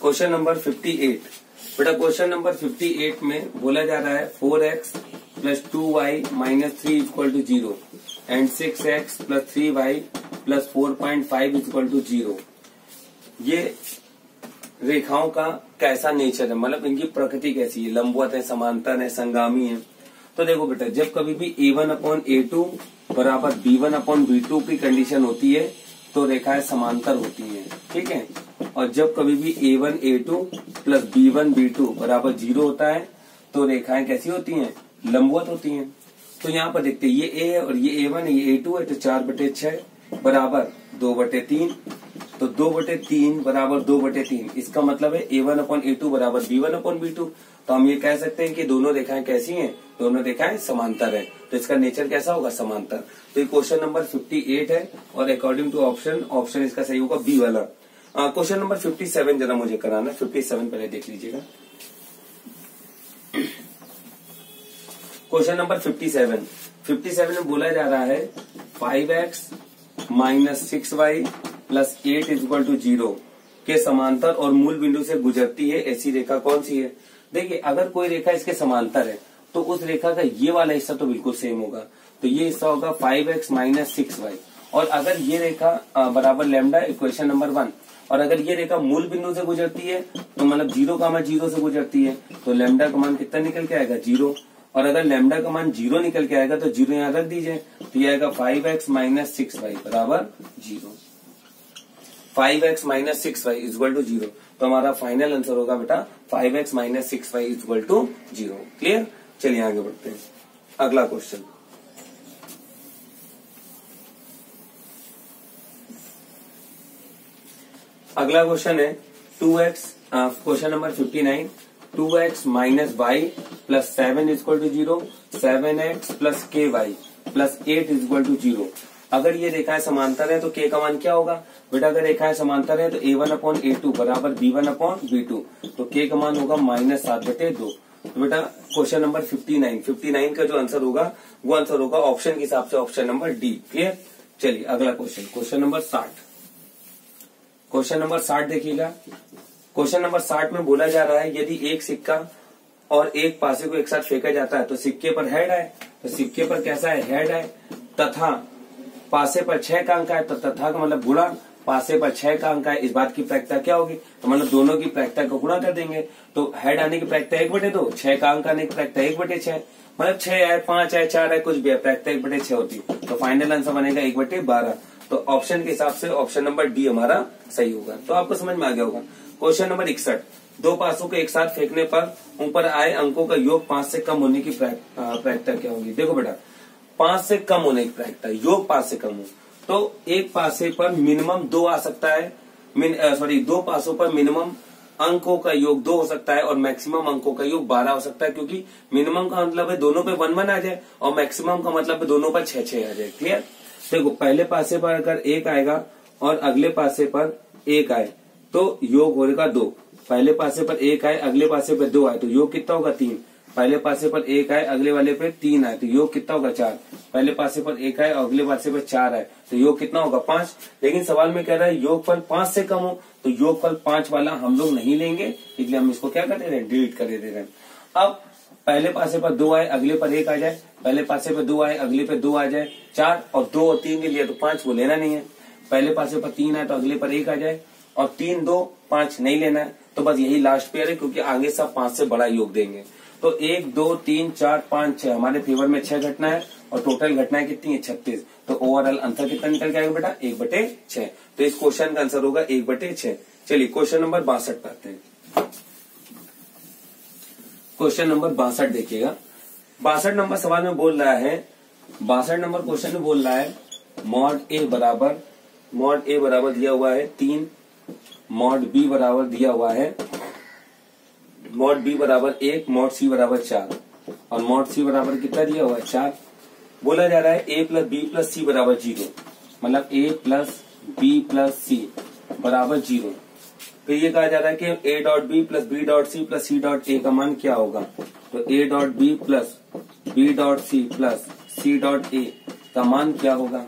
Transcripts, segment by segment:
Question number 58। बेटा question number 58 में बोला जा रहा है 4x plus 2y minus 3 equal to 0 and 6x plus 3y plus 4.5 equal to 0। ये रेखाओं का कैसा नेचर है, मतलब इनकी प्रकृति कैसी है, लंबवत है, समांतर है, संगामी है। तो देखो बेटा, जब कभी भी a1/a2 बराबर b1/b2 की कंडीशन होती है तो रेखाएं समांतर होती हैं, ठीक है। और जब कभी भी a1/a2 प्लस b1/b2 बराबर 0 होता है तो रेखाएं कैसी होती हैं, लंबवत होती हैं। तो यहाँ पर देखते हैं, ये a है और ये a1 है, ये a2 है, तो 4/6 बराबर 2/3। तो 2/3 बराबर 2/3, इसका मतलब है a1/a2 बराबर b1/b2। तो हम ये कह सकते हैं कि दोनों रेखाएं कैसी हैं, दोनों रेखाएं समांतर है। तो इसका नेचर कैसा होगा, समांतर। तो ये क्वेश्चन नंबर 58 है और अकॉर्डिंग टू ऑप्शन इसका सही होगा बी वाला। क्वेश्चन नंबर 57 जरा मुझे कराना, 57 पहले देख लीजिएगा। क्वेश्चन नंबर 57 में बोला जा रहा है 5x minus 6y plus 8 equal to 0 के समांतर और मूल बिंदु से गुजरती है ऐसी रेखा कौन सी है। देखिए, अगर कोई रेखा इसके समांतर है तो उस रेखा का ये वाला हिस्सा तो बिल्कुल सेम होगा, तो ये हिस्सा होगा 5x माइनस 6y। और अगर ये रेखा बराबर लैम्डा, इक्वेशन नंबर 1, और अगर ये रेखा मूल बिंदु से गुजरती है तो मतलब 0, 0 से गुजरती है, तो लैम्डा का मान कितना निकल के आएगा, 0। और अगर लैम्डा का मान 0 निकल के आएगा तो 0 यहाँ रख दीजिए, तो ये आएगा 5x माइनस 6y बराबर 0। 5x minus 6y equal to 0। तो हमारा फाइनल आंसर होगा बेटा 5x minus 6y equal to 0। Clear. चलिए आगे बढ़ते हैं। अगला क्वेश्चन, अगला क्वेश्चन है 2x, question number 59। 2x minus y plus 7 equal to 0, 7x plus ky plus 8 equal to 0। अगर ये रेखाएं समांतर है तो k का मान क्या होगा बेटा, अगर रेखाएं समांतर है तो a1/a2 बराबर b1/b2, तो k का मान होगा माइनस 7/2। तो बेटा क्वेश्चन नंबर 59 का जो आंसर होगा वो आंसर होगा ऑप्शन के हिसाब से ऑप्शन नंबर डी। क्लियर। चलिए अगला question, question number 60। Question number 60 देखिएगा। क्वेश्चन नंबर 60 में बोला जा रहा है यदि एक सिक्का और एक पासे को एक साथ फेंका जाता है तो सिक्के पर हेड है, तो सिक्के पर कैसा है, हेड है, तथा पासे पर 6 का अंक है, तो तथा का मतलब गुणा, पासे पर 6 का अंक है, इस बात की प्रायिकता क्या होगी, तो मतलब दोनों की प्रायिकता को गुणा कर देंगे। तो हेड आने की प्रायिकता 1/2, 6 का अंक आने की प्रायिकता 1/6, मतलब 6 है, 5 है, 4 है, कुछ भी है, प्रायिकता 1/6 होती है। तो फाइनल आंसर बनेगा 1/12। तो ऑप्शन के हिसाब से ऑप्शन नंबर डी हमारा सही होगा। तो आपको समझ में आ गया होगा। Question number 61। दो पासों को एक साथ फेंकने पर ऊपर आए अंकों का योग 5 से कम होने की प्रायिकता क्या होगी। देखो बेटा, 5 से कम होने की प्रायिकता, योग 5 से कम हो तो एक पासे पर मिनिमम 2 आ सकता है, दो पासों पर मिनिमम अंकों का योग 2 हो सकता है और मैक्सिमम अंकों का योग 12 हो सकता है, क्योंकि मिनिमम का मतलब है दोनों पे 1 1 आ जाए और मैक्सिमम का मतलब है दोनों पर 6 6 आ जाए। क्लियर। देखो, पहले पासे पर अगर 1 आएगा और अगले पासे पर 1 आए तो योग होगा 2। पहले पासे पर 1 आए, अगले पासे पर 2 आए तो योग कितना होगा, 3। पहले पासे पर 1 आए, अगले वाले पे 3 आए तो योग कितना होगा, 4। पहले पासे पर 1 आए और अगले पासे पर 4 आए तो योग कितना होगा, 5। लेकिन सवाल में कह रहा है योगफल 5 से कम हो, तो योगफल 5 वाला हम लोग नहीं लेंगे, इसलिए हम इसको क्या कर दे रहे हैं, डिलीट कर दे रहे हैं। अब पहले पासे पर 2 आए, अगले पर 1 आ जाए, पहले पासे पर 2 आए, अगले पे 2 आ जाए, 4 और 2 और 3 के लिए, तो 5 को लेना नहीं है। पहले पासे पर 3 आए तो अगले पर 1 आ जाए और 3 2 5 नहीं लेना है, तो बस यही लास्ट पेयर है, क्योंकि आगे सब 5 से बड़ा योग देंगे। तो 1 2 3 4 5 6 हमारे फेवर में 6 घटना है और टोटल घटनाएं कितनी है, 36। तो ओवरऑल आंसर कितना निकल के आएगा बेटा, 1/6। तो इस क्वेश्चन का आंसर होगा 1/6। चलिए क्वेश्चन नंबर 62 पे आते हैं। क्वेश्चन नंबर 62 देखिएगा। 62 नंबर सवाल में बोल रहा है, 62 नंबर क्वेश्चन में बोल रहा है मॉड ए बराबर दिया हुआ है 3, मॉड बी बराबर दिया हुआ है, मॉड बी बराबर 1, मॉड सी बराबर 4 और मॉड सी बराबर कितना दिया हुआ है, 4। बोला जा रहा है a प्लस बी प्लस सी बराबर 0, मतलब a प्लस बी प्लस सी बराबर 0। फिर ये कहा जा रहा है कि a dot B plus B dot C plus C dot A का मान क्या होगा। तो a dot B plus B dot C plus C dot A का मान क्या होगा।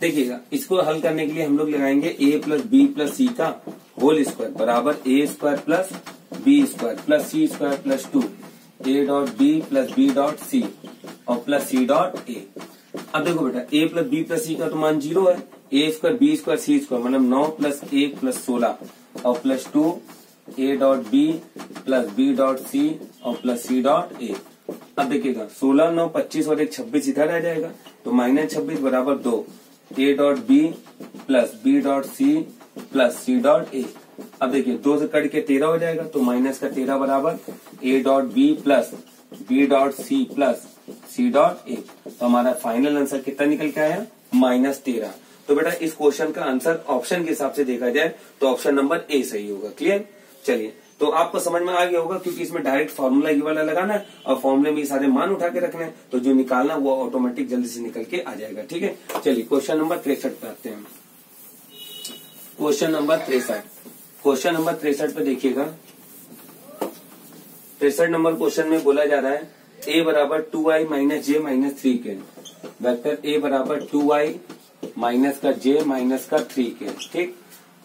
देखिएगा, इसको हल करने के लिए हम लोग लगाएंगे a plus B plus C का होल स्क्वायर बराबर A square plus B square plus C square plus 2 A dot B plus B dot C और प्लस सी डॉट ए। अब देखो बेटा A plus B plus C का तो मान 0 है, A square B square C square मतलब 9 plus 1 plus 16 और plus 2 A dot B plus B dot C और प्लस सी डॉट ए। अब देखिएगा 16 9 25 और 1 26 इधर आ जाएगा तो -26 बराबर 2 A dot B plus B dot C plus C dot A. अब देखिए 2 से कट के 13 हो जाएगा तो माइनस का 13 बराबर A dot B plus B dot C plus C dot A. तो हमारा फाइनल आंसर कितना निकल के आया -13। तो बेटा इस क्वेश्चन का आंसर ऑप्शन के हिसाब से देखा जाए तो ऑप्शन नंबर ए सही होगा। क्लियर? चलिए तो आपको समझ में आ गया होगा क्योंकि इसमें डायरेक्ट फॉर्मूला ये वाला लगाना है और फॉर्मूले में सारे मान उठा के रखने हैं तो जो निकालना वो ऑटोमेटिक जल्दी से निकल के आ जाएगा। ठीक है, चलिए क्वेश्चन नंबर 63 पे आते हैं। क्वेश्चन नंबर 63 पे देखिएगा। 63 नंबर क्वेश्चन में बोला जा रहा है ए बराबर 2i माइनस जे माइनस 3 के वेक्टर ए बराबर 2i माइनस का जे माइनस का 3 के, ठीक,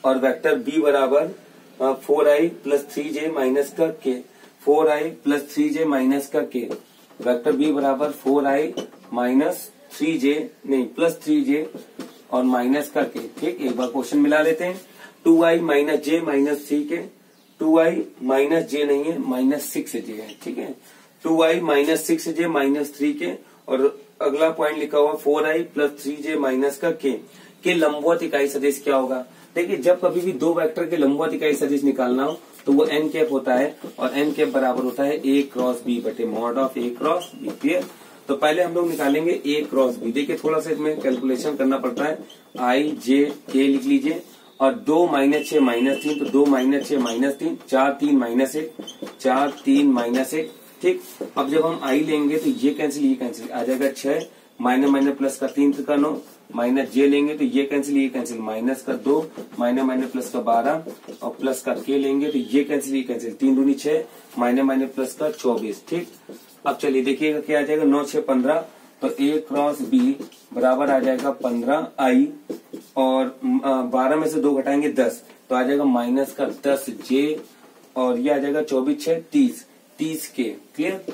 और वेक्टर बी बराबर 4i प्लस 3j माइनस का के 4i प्लस 3j माइनस का के वेक्टर बी बराबर 4i माइनस 3j नहीं प्लस 3j और माइनस का के। ठीक, एक बार क्वेश्चन मिला लेते हैं। 2i माइनस जे माइनस 3 के 2i माइनस जे नहीं है माइनस 6j है। ठीक है, 2i माइनस 6j माइनस 3 के और अगला पॉइंट लिखा हुआ 4i प्लस 3j माइनस का के लंबवत इकाई सदिश क्या होगा। देखिए जब कभी भी दो वेक्टर के लंबवत इकाई सदिश निकालना हो तो वो एन कैप होता है और एन कैप बराबर होता है ए क्रॉस बी बटे mod of A cross B. Clear? तो पहले हम लोग निकालेंगे ए क्रॉस बी। देखिए थोड़ा सा इसमें कैलकुलेशन करना पड़ता है। आई जे के लिख लीजिए और 2 माइनस 6 माइनस 3 तो 2 माइनस 6 माइनस 3 4 3 माइनस 1 4 3 माइनस 1। ठीक, अब जब हम आई लेंगे तो ये कैंसिल आ जाएगा 6 माइनस माइनस प्लस का 3 का 9 माइनस जे लेंगे तो ये कैंसिल माइनस का 2 माइनस माइनस प्लस का 12 और प्लस का के लेंगे तो ये कैंसिल 3 दूनी 6 माइनस माइनस प्लस का 24। ठीक, अब चलिए देखिएगा क्या आ जाएगा 9 6 15 तो ए क्रॉस बी बराबर आ जाएगा 15i और 12 में से 2 घटाएंगे 10 तो आ जाएगा माइनस का 10j और ये आ जाएगा 24 6 30 के। क्लियर?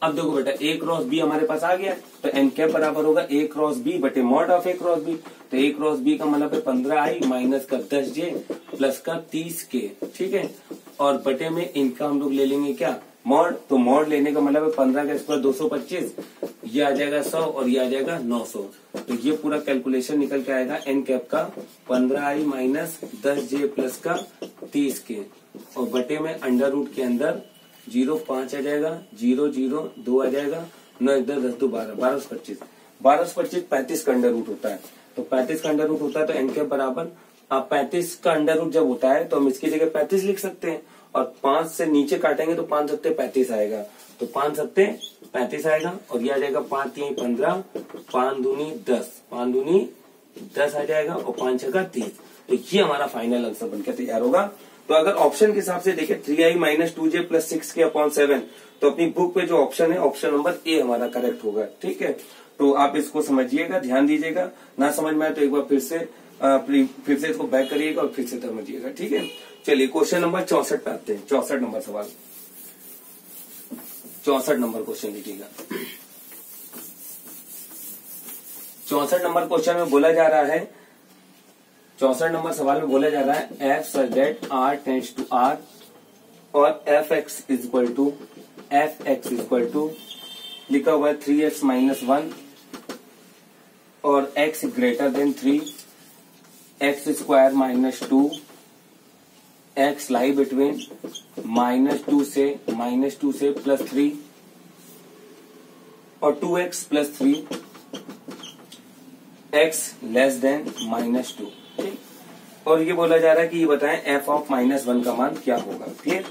अब देखो बेटा ए क्रॉस बी हमारे पास आ गया तो एन कैप बराबर होगा ए क्रॉस बी बटे mod of A cross B. तो ए क्रॉस बी का मतलब है 15i माइनस का 10j प्लस का 30 के। ठीक है, और बटे में इनका हम लोग ले लेंगे क्या मॉड। तो मॉड लेने का मतलब है 15 का स्क्वायर 225 ये आ जाएगा 100 और ये आ जाएगा 900। तो ये पूरा कैलकुलेशन निकल के आएगा एन कैप का 15i माइनस 10j प्लस का 30 के और बटे में अंडर रूट के अंदर 0 5 आ जाएगा 0 0 2 आ जाएगा 9 1 10 2 12 12 से 25 35 का अंडर रूट होता है। तो 35 का अंडर रूट होता है तो एन कैप बराबर 35 का अंडर रूट जब होता है तो हम इसकी जगह 35 लिख सकते हैं और 5 से नीचे काटेंगे तो 5 सत्ते 35 आएगा। तो 5 सत्ते 35 आएगा और ये आ जाएगा 5 3 15 5 दूनी 10 5 दूनी 10 आ जाएगा और 5 छक्का 30। तो ये हमारा फाइनल आंसर बनकर तैयार होगा। तो अगर ऑप्शन के हिसाब से देखें 3i माइनस 2j प्लस 6 के अपॉन 7 तो अपनी बुक पे जो ऑप्शन है ऑप्शन नंबर ए हमारा करेक्ट होगा। ठीक है, तो आप इसको समझिएगा, ध्यान दीजिएगा, ना समझ में आए तो एक बार फिर से इसको बैक करिएगा और फिर से समझिएगा। ठीक है, चलिए क्वेश्चन नंबर 64 पे आते हैं। 64 नंबर सवाल 64 नंबर क्वेश्चन देखिएगा। 64 नंबर क्वेश्चन में बोला जा रहा है 64 नंबर सवाल में बोला जा रहा है f such that r tends to r और fx is equal to लिखा हुआ है 3x माइनस 1 और x greater than 3 x square minus 2 x lie between -2 से प्लस 3 और 2x plus 3 x less than -2। ठीक, और ये बोला जा रहा है कि ये बताएं f ऑफ -1 का मान क्या होगा। क्लियर?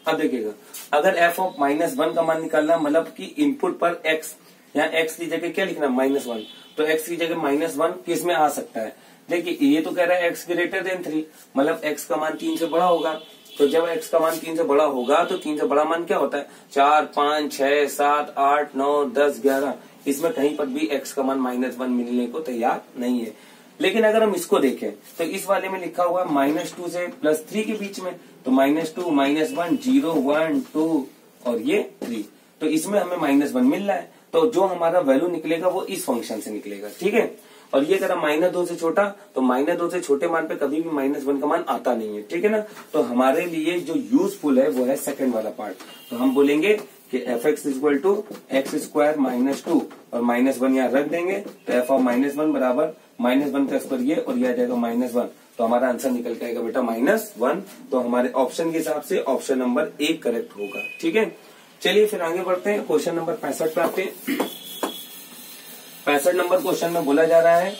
अब देखिएगा अगर f ऑफ -1 का मान निकालना मतलब कि इनपुट पर x यहाँ x की जगह क्या लिखना -1 तो x की जगह -1 किस में आ सकता है। देखिए ये तो कह रहा है x ग्रेटर देन 3 मतलब x का मान 3 से बड़ा होगा। तो जब x का मान 3 से बड़ा होगा तो 3 से बड़ा मान क्या होता है 4 5 6 7 8 9 10 11 इसमें कहीं पर भी x का मान -1 मिलने को तैयार नहीं है। लेकिन अगर हम इसको देखें तो इस वाले में लिखा हुआ है -2 से +3 के बीच में, तो -2 -1 0 1 2 और ये 3, तो इसमें हमें -1 मिल रहा है, तो जो हमारा वैल्यू निकलेगा वो इस फंक्शन से निकलेगा, ठीक है। और ये करा -2 से छोटा, तो -2 से छोटे मान पे कभी भी -1 का मान आता नहीं है, ठीक है ना। तो हमारे लिए जो यूजफुल है वो है सेकंड वाला पार्ट, तो हम बोलेंगे कि f(x) = x² -2 और -1 यहाँ रख देंगे, तो f ऑफ -1 बराबर -1 का स्क्वायर ये और ये आ जाएगा -1, तो हमारा आंसर निकल के आएगा बेटा -1। तो हमारे ऑप्शन के हिसाब से ऑप्शन नंबर ए करेक्ट होगा, ठीक है। चलिए फिर आगे बढ़ते हैं, क्वेश्चन नंबर 65 पे आते हैं। 65 नंबर क्वेश्चन में बोला जा रहा है,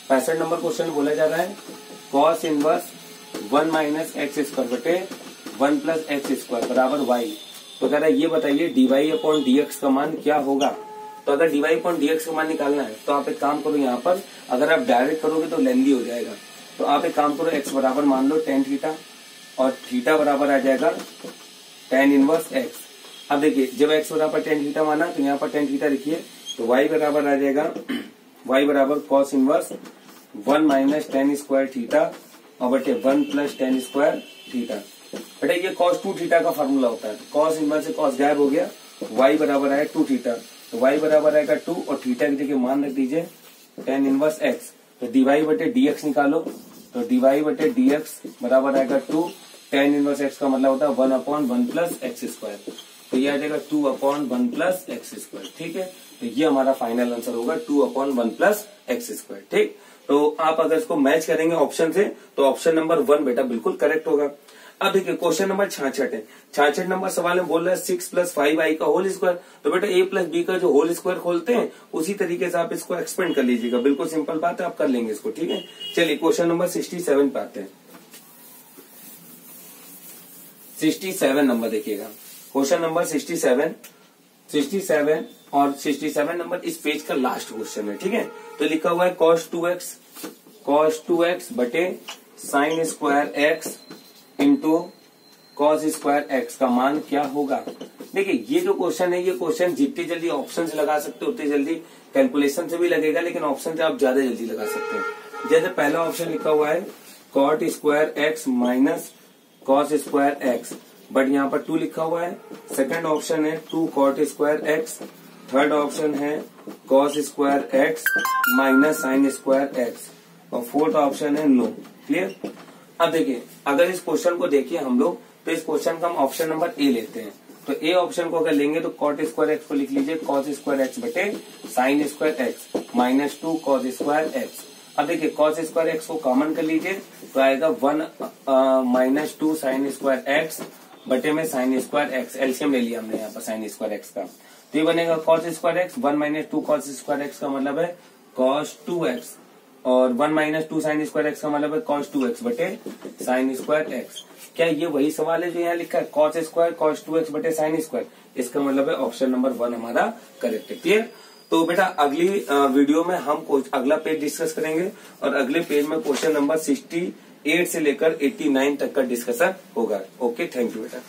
65 नंबर क्वेश्चन में बोला जा रहा है cos इनवर्स 1 - x² बटे 1 + x² बराबर y। तो कह रहा है ये बताइए dy/dx का मान क्या होगा। तो अगर dy/dx का मान निकालना है तो आप एक काम करो, यहाँ पर अगर आप डायरेक्ट करोगे तो लेंदी हो जाएगा, तो आप एक काम करो, x बराबर मान लो tan थीटा और थीटा बराबर आ जाएगा tan इनवर्स x। अब देखिए जब x बराबर tan थीटा माना तो यहाँ पर tan थीटा लिखिए, तो y बराबर आ जाएगा y बराबर cos इनवर्स 1 - tan² थीटा और बटे 1 + tan² थीटा। बेटा ये cos 2 थीटा का फॉर्मूला होता है, cos इनवर्स से cos गायब हो गया, y बराबर आया 2 थीटा, तो y बराबर आएगा 2 और थीटा की जगह मान रख दीजिए tan इनवर्स x। तो dy/dx निकालो, तो dy/dx बराबर आएगा 2, tan इनवर्स x का मतलब होता है 1/1 + x², तो ये आ जाएगा 2/1 + x², ठीक है। तो ये हमारा फाइनल आंसर होगा 2/1 + x², ठीक। तो आप अगर इसको मैच करेंगे ऑप्शन से तो ऑप्शन नंबर 1 बेटा बिल्कुल करेक्ट होगा। अब देखिए क्वेश्चन नंबर 66 है, 66 नंबर सवाल में बोल रहा है 6 + 5i का होल स्क्वायर। तो बेटा a + b का जो होल स्क्वायर खोलते हैं उसी तरीके से आप इसको एक्सपेंड कर लीजिएगा, बिल्कुल सिंपल बात है, आप कर लेंगे इसको, ठीक है। चलिए क्वेश्चन नंबर 67 पे आते हैं। 67 नंबर देखिएगा, क्वेश्चन नंबर 67 और 67 नंबर इस पेज का लास्ट क्वेश्चन है, ठीक है। तो लिखा हुआ है cos 2x बटे sin² x into cos² x का मान क्या होगा। देखिए ये जो क्वेश्चन है, ये क्वेश्चन जितनी जल्दी ऑप्शन से लगा सकते हो उतनी जल्दी कैलकुलेशन से भी लगेगा, लेकिन ऑप्शन से आप ज्यादा जल्दी लगा सकते हैं। जैसे पहला ऑप्शन लिखा हुआ है cot² x minus cos² x, but यहाँ पर 2 लिखा हुआ है। सेकंड ऑप्शन है 2 cot² x, थर्ड ऑप्शन है cos² x minus sin² x और फोर्थ ऑप्शन है नो। क्लियर। अब देखिए अगर इस क्वेश्चन को देखिए हम लोग, तो इस क्वेश्चन का हम ऑप्शन नंबर ए लेते हैं। तो ए ऑप्शन को अगर लेंगे तो cot² x को लिख लीजिए cos² x बटे sin² x minus 2 cos² x। अब देखिए cos² x को कॉमन कर लीजिए तो आएगा 1 - 2 sin² x बटे में sin² x, एलसीएम ले लिया हमने यहाँ पर sin² x का, तो ये बनेगा cos² x 1 - 2 cos² x का मतलब है cos 2x और 1 - 2 sin² x का मतलब है cos 2x बटे sin² x। क्या ये वही सवाल है जो यहाँ लिखा है cos² cos 2x बटे sin², इसका मतलब है ऑप्शन नंबर 1 हमारा करेक्ट है। क्लियर। तो बेटा अगली वीडियो में हम अगला पेज डिस्कस करेंगे और अगले पेज में क्वेश्चन नंबर 68 से लेकर 89 तक का डिस्कशन होगा। ओके, थैंक यू बेटा।